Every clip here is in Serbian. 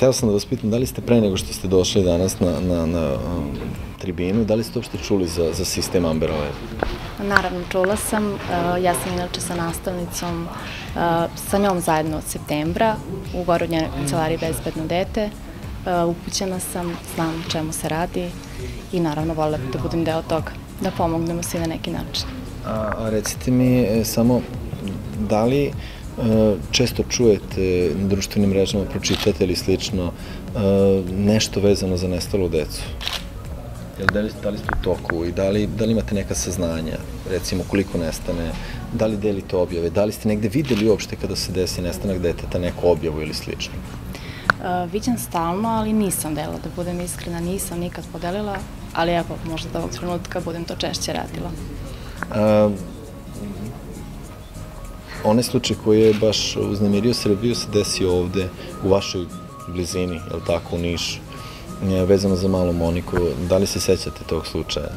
Hteo sam da vas pitam, da li ste pre nego što ste došli danas na tribinu, da li ste uopšte čuli za sistem Amber Alert? Naravno, čula sam. Ja sam inače sa nastavnicom, sa njom zajedno od septembra, u Gorodnoj kancelariji Bezbedno dete. Upućena sam, znam čemu se radi i naravno volela da budem deo toga, da pomognemo svi na neki način. A recite mi samo, da li često čujete na društvenim mrežama, pročitate ili slično, nešto vezano za nestalu decu? Da li ste u toku i da li imate neka saznanja, recimo koliko nestane, da li delite objave, da li ste negde videli uopšte kada se desi nestanak deteta neku objavu ili slično? Viđam stalno, ali nisam delila, da budem iskrena, nisam nikad podelila, ali evo, možda do ovog trenutka budem to češće radila. Onaj slučaj koji je baš uznemirio Srbiju se desio ovde, u vašoj blizini, je li tako, u Nišu, vezano za malu Moniku. Da li se sećate tog slučaja?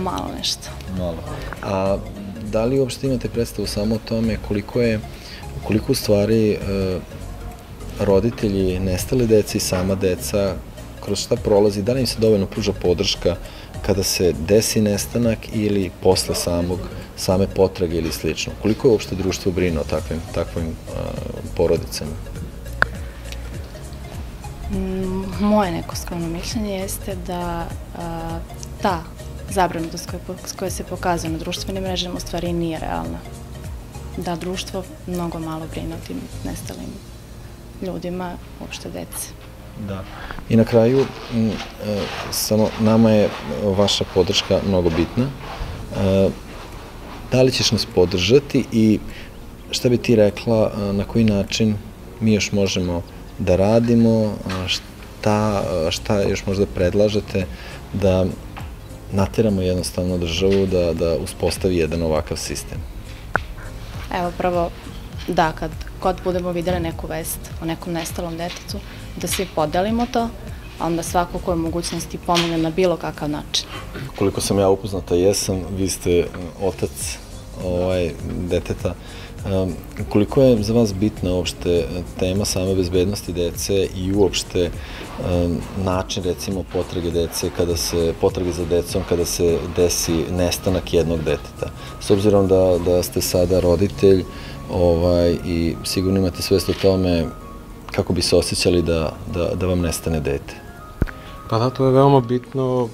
Malo nešto. Malo. A da li uopšte imate predstavu samo o tome koliko u stvari roditelji nestale dece i sama deca, kroz šta prolazi, da li im se dovoljno pruža podrška kada se desi nestanak ili posle same potrage ili slično? Koliko je uopšte društvo brine o takvim porodicama? Moje neko skromno mišljenje jeste da ta zabrinutost koja se pokazuje na društvenim mrežama u stvari nije realna. Da društvo mnogo malo brine o tim nestalim ljudima, uopšte dece. Da. I na kraju, samo nama je vaša podrška mnogo bitna. Da li ćeš nas podržati i šta bi ti rekla, na koji način mi još možemo da radimo, šta još možda predlažete da nateramo jednostavno državu da uspostavi jedan ovakav sistem? Evo, prvo, da, kad budemo videli neku vest o nekom nestalom detetu, da svi podelimo to, a onda svako ko je mogućnosti pomogne na bilo kakav način. Koliko sam ja upoznata, jesam, vi ste otac deteta. Koliko je za vas bitna uopšte tema same bezbednosti dece i uopšte način, recimo, potrage dece, potrage za decom kada se desi nestanak jednog deteta? S obzirom da ste sada roditelj i sigurno imate svest o tome kako bi se osjećali da vam nestane dete. Pa da, to je veoma bitno.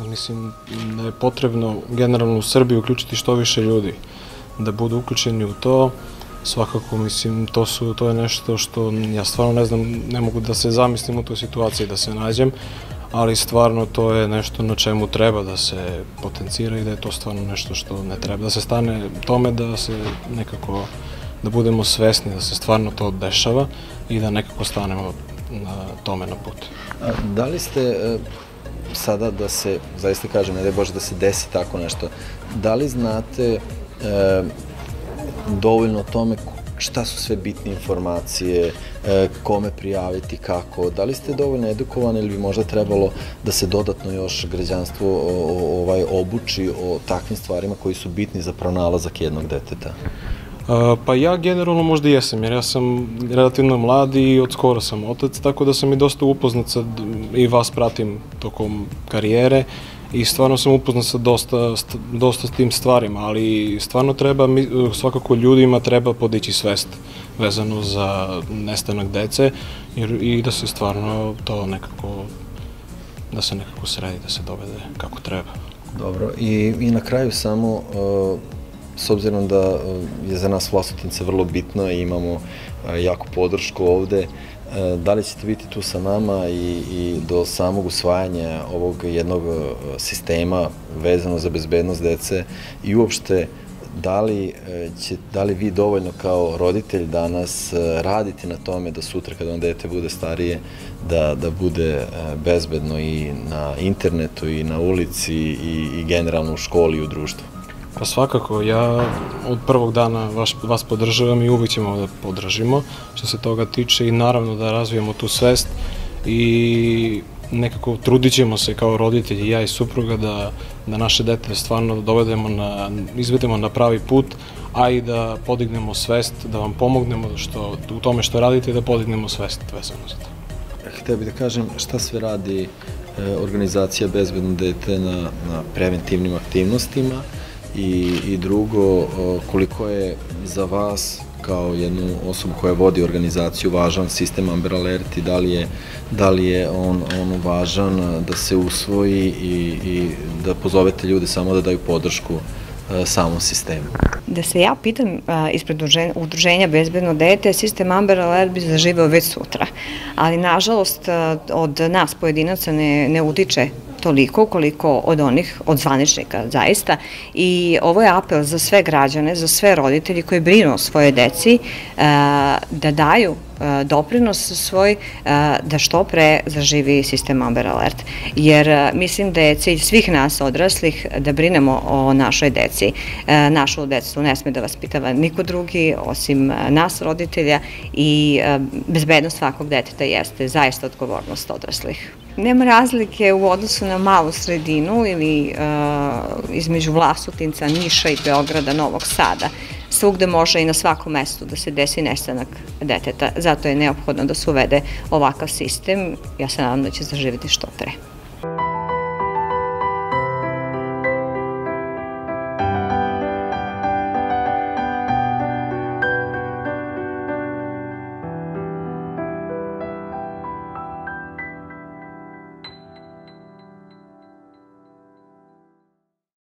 Mislim da je potrebno generalno u Srbiji uključiti što više ljudi, da budu uključeni u to. Svakako, mislim, to je nešto što ja stvarno ne znam, ne mogu da se zamislim u toj situaciji da se nađem, ali stvarno to je nešto na čemu treba da se potencira i da je to stvarno nešto što ne treba. Da se stane tome, da se nekako, da budemo svesni da se stvarno to dešava i da nekako stanemo tome na put. Da li ste sada, da se, zaista kažem, ne daj Bože da se desi tako nešto, da li znate dovoljno o tome šta su sve bitne informacije, kome prijaviti, kako? Da li ste dovoljno edukovani ili bi možda trebalo da se dodatno još građanstvo obuči o takvim stvarima koji su bitni za pronalazak jednog deteta? Pa ja generalno možda jesam, jer ja sam relativno mlad i od skoro sam otac, tako da sam i dosta upoznat sad i vas pratim tokom karijere i stvarno sam upoznat sa dosta s tim stvarima, ali stvarno treba, svakako ljudima treba podići svest vezano za nestanak dece i da se stvarno to nekako, da se nekako sredi, da se dovede kako treba. Dobro, i na kraju samo, s obzirom da je za nas Vlasotince vrlo bitno i imamo jaku podršku ovde, da li ćete biti tu sa nama i do samog usvajanja ovog jednog sistema vezano za bezbednost dece i uopšte da li vi dovoljno kao roditelj danas radite na tome da sutra kada vam dete bude starije da bude bezbedno i na internetu i na ulici i generalno u školi i u društvu? Pa svakako, ja od prvog dana vas podržavam i uvijek ćemo da podržimo što se toga tiče i naravno da razvijemo tu svest i nekako trudit ćemo se kao roditelji, ja i supruga, da naše dete stvarno izvedemo na pravi put, a i da podignemo svest, da vam pomognemo u tome što radite i da podignemo svest vezano za to. Hteo bih da kažem šta sve radi organizacija Bezbedno dete na preventivnim aktivnostima i drugo, koliko je za vas kao jednu osobu koja vodi organizaciju važan sistem Amber Alert i da li je on važan da se usvoji i da pozovete ljude samo da daju podršku samom sistemu? Da se ja pitam ispred udruženja Bezbedno dete, sistem Amber Alert bi zaživeo već sutra, ali nažalost od nas pojedinaca ne utiče toliko koliko od zvaničnika zaista, i ovo je apel za sve građane, za sve roditelji koji brinu o svojoj deci, da daju doprinos svoj da što pre zaživi sistem Amber Alert, jer mislim da je cilj svih nas odraslih da brinemo o našoj deci. Našu decu ne sme da vaspitava niko drugi osim nas roditelja i bezbednost svakog deteta jeste zaista odgovornost odraslih. Nema razlike u odnosu na malu sredinu ili između Vlasotinca, Niša i Beograda, Novog Sada. Svugde može i na svakom mestu da se desi nestanak deteta. Zato je neophodno da se uvede ovakav sistem. Ja se nadam da će zaživeti što pre.